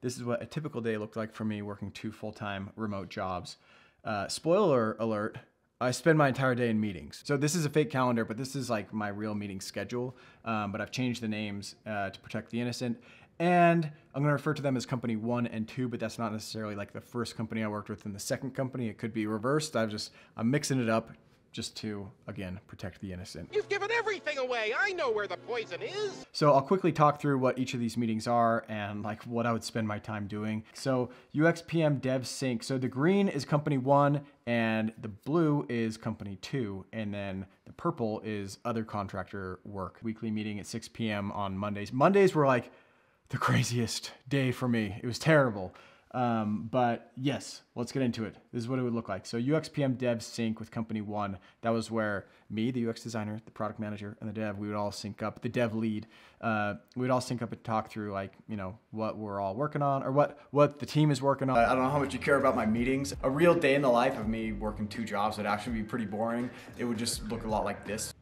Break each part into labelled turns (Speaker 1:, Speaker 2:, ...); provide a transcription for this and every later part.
Speaker 1: this is what a typical day looked like for me working 2 full-time remote jobs. Spoiler alert, I spend my entire day in meetings. So this is a fake calendar, but this is like my real meeting schedule. But I've changed the names to protect the innocent. And I'm gonna refer to them as company 1 and 2, but that's not necessarily like the first company I worked with and the second company. It could be reversed. I'm mixing it up just to, again, protect the innocent.
Speaker 2: You've given everything away. I know where the poison is.
Speaker 1: So I'll quickly talk through what each of these meetings are and like what I would spend my time doing. So UX PM Dev Sync. So the green is company 1 and the blue is company 2. And then the purple is other contractor work. Weekly meeting at 6 p.m. on Mondays. Mondays were like the craziest day for me. It was terrible. But yes, let's get into it. This is what it would look like. So UX PM Dev Sync with company 1, that was where me, the UX designer, the product manager, and the dev, we would all sync up. The dev lead, we would all sync up and talk through like, you know, what we're all working on or what the team is working on. I don't know how much you care about my meetings. A real day in the life of me working 2 jobs would actually be pretty boring. It would just look a lot like this.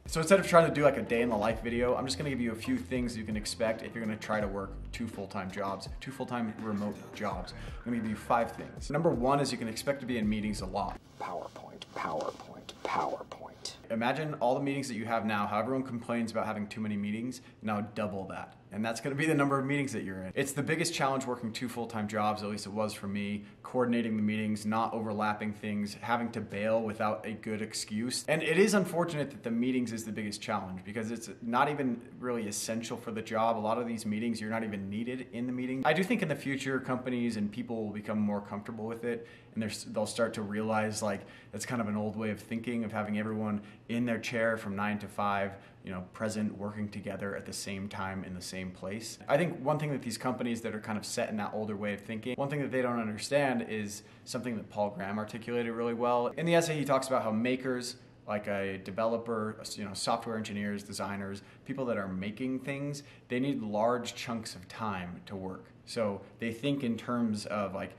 Speaker 1: So instead of trying to do like a day in the life video, I'm just gonna give you a few things you can expect if you're gonna try to work 2 full-time jobs, 2 full-time remote jobs. I'm gonna give you 5 things. Number 1 is you can expect to be in meetings a lot.
Speaker 3: PowerPoint, PowerPoint, PowerPoint.
Speaker 1: Imagine all the meetings that you have now, how everyone complains about having too many meetings, now double that. And that's gonna be the number of meetings that you're in. It's the biggest challenge working 2 full-time jobs, at least it was for me, coordinating the meetings, not overlapping things, having to bail without a good excuse. And it is unfortunate that the meetings is the biggest challenge because it's not even really essential for the job. A lot of these meetings, you're not even needed in the meeting. I do think in the future, companies and people will become more comfortable with it and they'll start to realize like that's kind of an old way of thinking of having everyone in their chair from 9 to 5, you know, present, working together at the same time in the same place. I think one thing that these companies that are kind of set in that older way of thinking, one thing that they don't understand is something that Paul Graham articulated really well. In the essay, he talks about how makers, like a developer, you know, software engineers, designers, people that are making things, they need large chunks of time to work. So they think in terms of like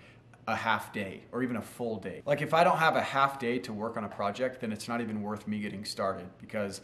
Speaker 1: a half day or even a full day. Like if I don't have a half day to work on a project, then it's not even worth me getting started because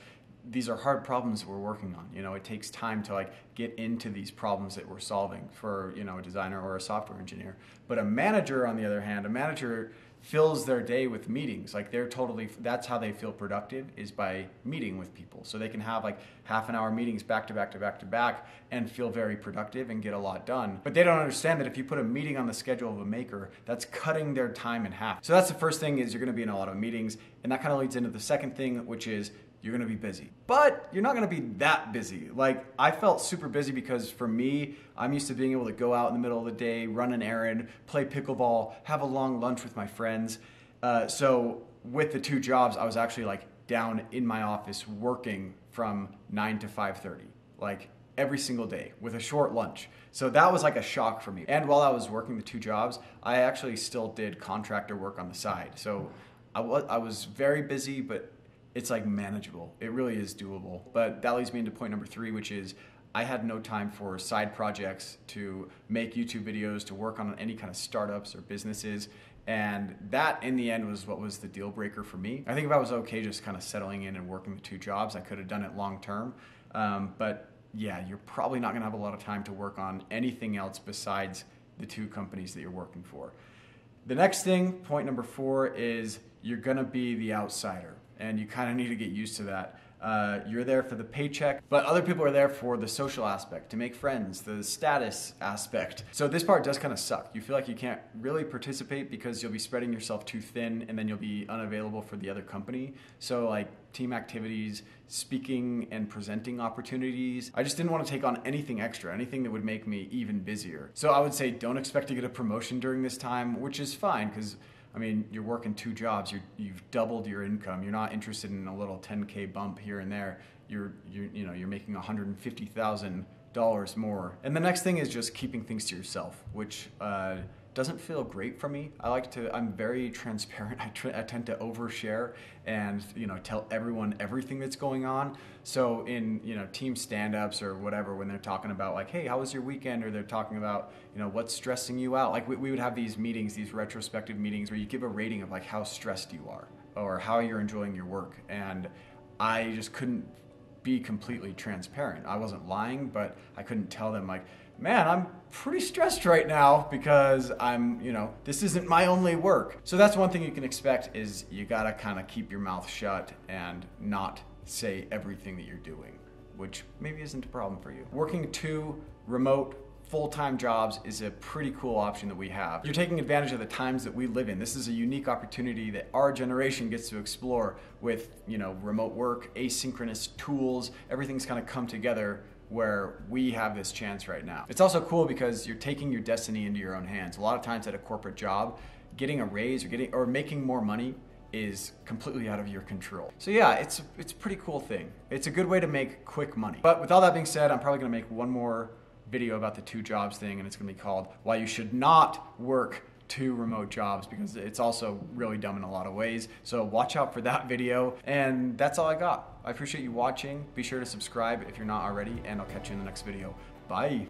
Speaker 1: these are hard problems that we're working on. You know, it takes time to like get into these problems that we're solving for, you know, a designer or a software engineer. But a manager, on the other hand, a manager fills their day with meetings. Like that's how they feel productive, is by meeting with people. So they can have like half-an-hour meetings back to back to back to back and feel very productive and get a lot done. But they don't understand that if you put a meeting on the schedule of a maker, that's cutting their time in half. So that's the first thing, is you're gonna be in a lot of meetings. And that kind of leads into the second thing, which is you're gonna be busy. But you're not gonna be that busy. Like, I felt super busy because for me, I'm used to being able to go out in the middle of the day, run an errand, play pickleball, have a long lunch with my friends. So with the 2 jobs, I was actually like down in my office working from 9 to 5:30, like every single day with a short lunch. So that was like a shock for me. And while I was working the 2 jobs, I actually still did contractor work on the side. So I was very busy, but it's like manageable. It really is doable. But that leads me into point number 3, which is I had no time for side projects, to make YouTube videos, to work on any kind of startups or businesses. And that in the end was what was the deal breaker for me. I think if I was okay just kind of settling in and working the 2 jobs, I could have done it long term. But yeah, you're probably not gonna have a lot of time to work on anything else besides the 2 companies that you're working for. The next thing, point number 4, is you're gonna be the outsider. And you kind of need to get used to that. You're there for the paycheck, but other people are there for the social aspect, to make friends, the status aspect. So this part does kind of suck. You feel like you can't really participate because you'll be spreading yourself too thin and then you'll be unavailable for the other company. So like team activities, speaking and presenting opportunities. I just didn't want to take on anything extra, anything that would make me even busier. So I would say don't expect to get a promotion during this time, which is fine because I mean, you're working 2 jobs, you've doubled your income. You're not interested in a little 10K bump here and there. You're making $150,000 more. And the next thing is just keeping things to yourself, which doesn't feel great for me. I'm very transparent. I tend to overshare and tell everyone everything that's going on. So in team stand-ups or whatever, when they're talking about like, hey, how was your weekend? Or they're talking about what's stressing you out. Like we would have these meetings, these retrospective meetings where you give a rating of like how stressed you are or how you're enjoying your work. And I just couldn't be completely transparent. I wasn't lying, but I couldn't tell them like, man, I'm pretty stressed right now because this isn't my only work. So that's one thing you can expect is you gotta kind of keep your mouth shut and not say everything that you're doing, which maybe isn't a problem for you. Working 2 remote full-time jobs is a pretty cool option that we have. You're taking advantage of the times that we live in. This is a unique opportunity that our generation gets to explore with, remote work, asynchronous tools, everything's kind of come together where we have this chance right now. It's also cool because you're taking your destiny into your own hands. A lot of times at a corporate job, getting a raise or making more money is completely out of your control. So yeah, it's a pretty cool thing. It's a good way to make quick money. But with all that being said, I'm probably gonna make one more video about the 2 jobs thing, and it's gonna be called Why You Should Not Work 2 Remote Jobs, because it's also really dumb in a lot of ways. So watch out for that video. And that's all I got. I appreciate you watching. Be sure to subscribe if you're not already, and I'll catch you in the next video. Bye.